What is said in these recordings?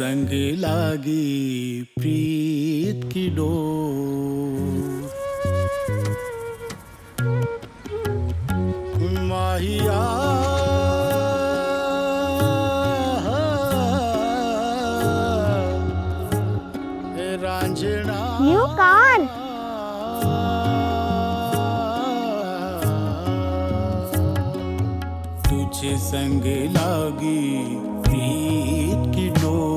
संग लागी प्रीत की डोर माहिया रांझना You can't. तुझे संग लागी प्रीत की डोर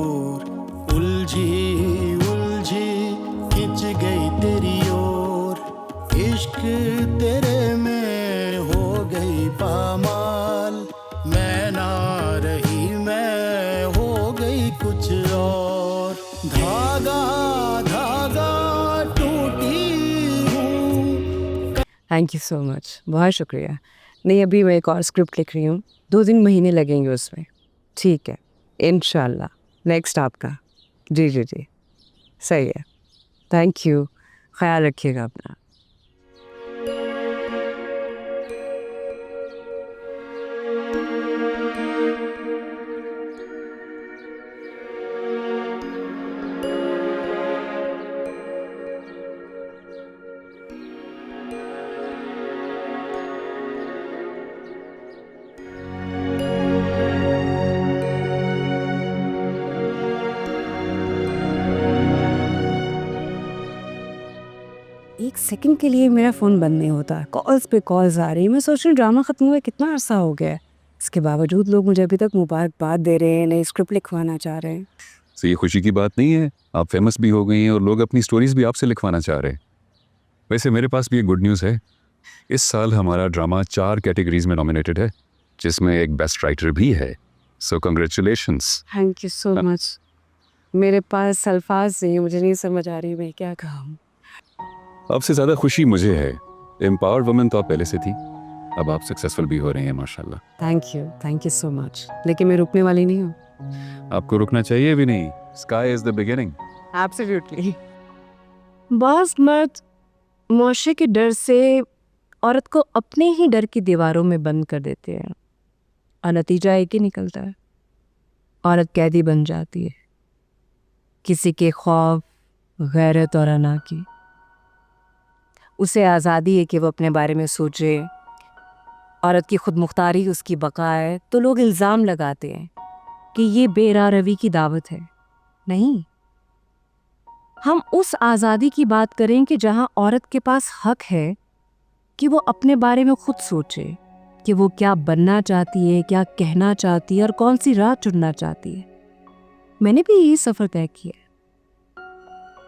उलझी उलझी खिंच गई तेरी ओर इश्क तेरे में हो गई पामाल मैं ना रही मैं हो गई कुछ और धागा धागा टूटी हूँ। थैंक यू सो मच, बहुत शुक्रिया। नहीं, अभी मैं एक और स्क्रिप्ट लिख रही हूँ, 2-3 महीने लगेंगे उसमें। ठीक है, इंशाल्लाह। नेक्स्ट आपका। जी जी जी, सही है। थैंक यू, ख्याल रखिएगा अपना। एक सेकंड के लिए मेरा फ़ोन बंद नहीं होता, कॉल्स पे कॉल्स आ रही। मैं सोच रही हूँ ड्रामा ख़त्म हुए कितना अरसा हो गया है, इसके बावजूद लोग मुझे अभी तक मुबारकबाद दे रहे हैं, नई स्क्रिप्ट लिखवाना चाह रहे हैं। तो ये खुशी की बात नहीं है, आप फेमस भी हो गई हैं और लोग अपनी स्टोरीज भी आपसे लिखवाना चाह रहे हैं। वैसे मेरे पास भी एक गुड न्यूज़ है, इस साल हमारा ड्रामा 4 कैटेगरीज में नॉमिनेटेड है, जिसमें एक बेस्ट राइटर भी है। सो congratulations. Thank you so much. मेरे पास अल्फाज नहीं, मुझे नहीं समझ आ रही मैं क्या कहूँ। आपसे ज़्यादा खुशी मुझे है, एम्पावर्ड वुमेन तो आप पहले से थी, अब आप सक्सेसफुल भी हो रहे हैं माशाल्लाह। Thank you so much. लेकिन मैं रुकने वाली नहीं हूँ। आपको रुकना चाहिए भी नहीं, sky is the beginning. Absolutely. बाज़ मर्द मुआशरे के डर से औरत को अपने ही डर की दीवारों में बंद कर देते हैं और नतीजा एक ही निकलता है, औरत कैदी बन जाती है, किसी के खौफ, गैरत और अना की। उसे आज़ादी है कि वो अपने बारे में सोचे, औरत की खुद मुख्तारी उसकी बका है, तो लोग इल्ज़ाम लगाते हैं कि ये बेरारवी की दावत है। नहीं, हम उस आज़ादी की बात करें कि जहाँ औरत के पास हक है कि वो अपने बारे में खुद सोचे कि वो क्या बनना चाहती है, क्या कहना चाहती है और कौन सी राह चुनना चाहती है। मैंने भी यही सफ़र तय किया है,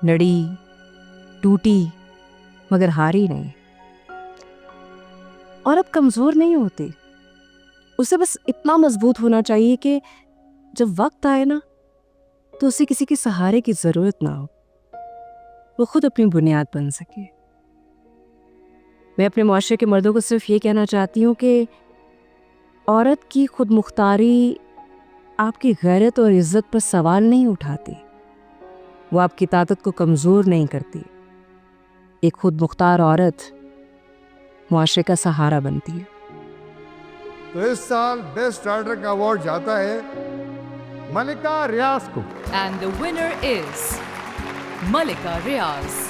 लड़ी, टूटी, मगर हारी नहीं। औरत कमज़ोर नहीं होती, उसे बस इतना मजबूत होना चाहिए कि जब वक्त आए ना तो उसे किसी के सहारे की ज़रूरत ना हो, वो खुद अपनी बुनियाद बन सके। मैं अपने मुआशरे के मर्दों को सिर्फ ये कहना चाहती हूँ कि औरत की खुद मुख्तारी आपकी गैरत और इज़्ज़त पर सवाल नहीं उठाती, वो आपकी ताकत को कमज़ोर नहीं करती। एक खुद मुख्तार औरत मुआशरे का सहारा बनती है। तो इस साल बेस्ट राइटर का अवार्ड जाता है मलिका रियाज को। And the winner is Malika Riaz.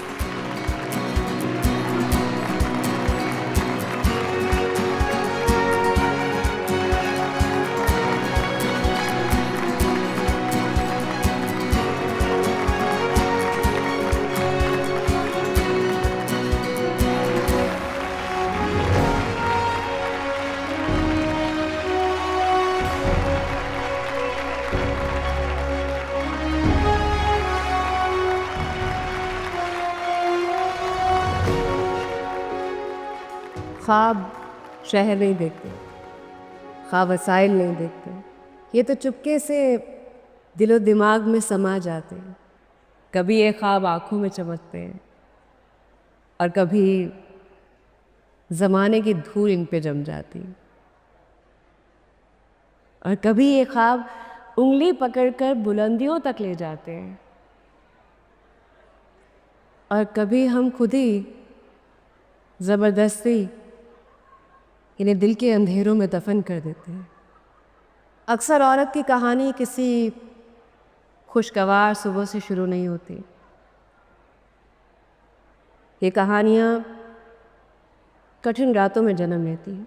ख्वाब शहर नहीं देखते, ख्वाब वसाइल नहीं देखते, ये तो चुपके से दिलो दिमाग में समा जाते हैं। कभी ये ख्वाब आँखों में चमकते हैं और कभी ज़माने की धूल इन पे जम जाती है, और कभी ये ख्वाब उंगली पकड़कर बुलंदियों तक ले जाते हैं, और कभी हम खुद ही ज़बरदस्ती इन्हें दिल के अंधेरों में दफन कर देते हैं। अक्सर औरत की कहानी किसी खुशगवार सुबह से शुरू नहीं होती। ये कहानियाँ कठिन रातों में जन्म लेती हैं।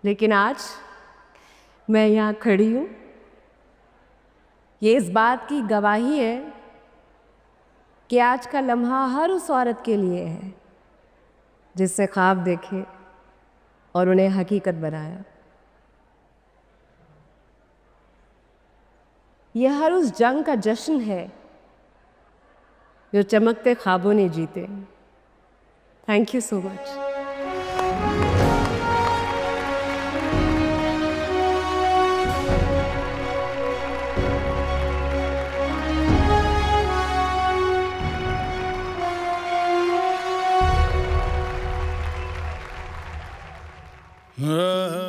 लेकिन आज मैं यहाँ खड़ी हूँ, ये इस बात की गवाही है कि आज का लम्हा हर उस औरत के लिए है जिससे ख्वाब देखे और उन्हें हकीकत बनाया। यह हर उस जंग का जश्न है जो चमकते ख्वाबों ने जीते। Thank you so much.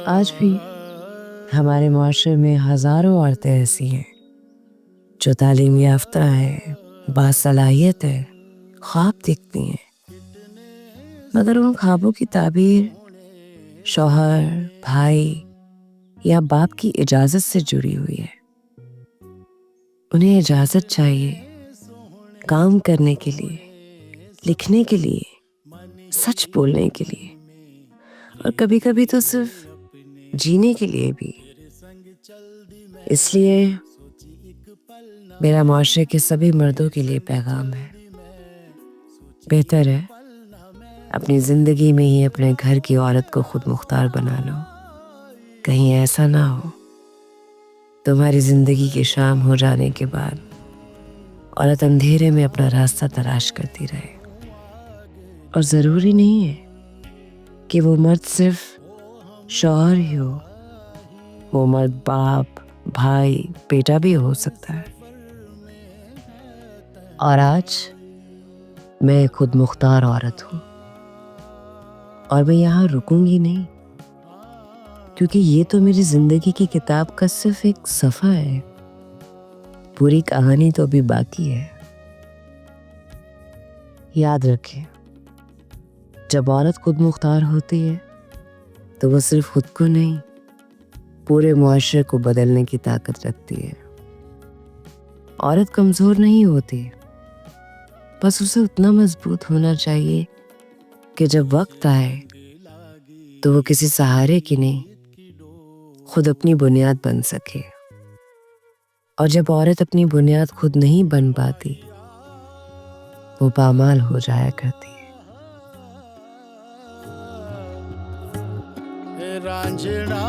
आज भी हमारे माशरे में हजारों औरतें ऐसी हैं जो तालीम याफ्ता है, बासलाहियत है, ख्वाब देखती हैं, मगर उन ख्वाबों की ताबीर शौहर, भाई या बाप की इजाज़त से जुड़ी हुई है। उन्हें इजाज़त चाहिए काम करने के लिए, लिखने के लिए, सच बोलने के लिए और कभी कभी तो सिर्फ जीने के लिए भी। इसलिए मेरा माशरे के सभी मर्दों के लिए पैगाम है, बेहतर है अपनी ज़िंदगी में ही अपने घर की औरत को खुद मुख्तार बना लो। कहीं ऐसा ना हो तुम्हारी ज़िंदगी की शाम हो जाने के बाद औरत अंधेरे में अपना रास्ता तलाश करती रहे। और ज़रूरी नहीं है कि वो मर्द सिर्फ शौहर ही हो, वो मर्द बाप, भाई, बेटा भी हो सकता है। और आज मैं खुद मुख्तार औरत हूँ और मैं यहाँ रुकूंगी नहीं, क्योंकि ये तो मेरी जिंदगी की किताब का सिर्फ एक सफ़ा है, पूरी कहानी तो अभी बाकी है। याद रखें, जब औरत खुद मुख्तार होती है तो वो सिर्फ खुद को नहीं, पूरे मुआशरे को बदलने की ताकत रखती है। औरत कमज़ोर नहीं होती, बस उसे उतना मजबूत होना चाहिए कि जब वक्त आए तो वो किसी सहारे की नहीं, खुद अपनी बुनियाद बन सके। और जब औरत अपनी बुनियाद खुद नहीं बन पाती, वो पामाल हो जाया करती है। रांझना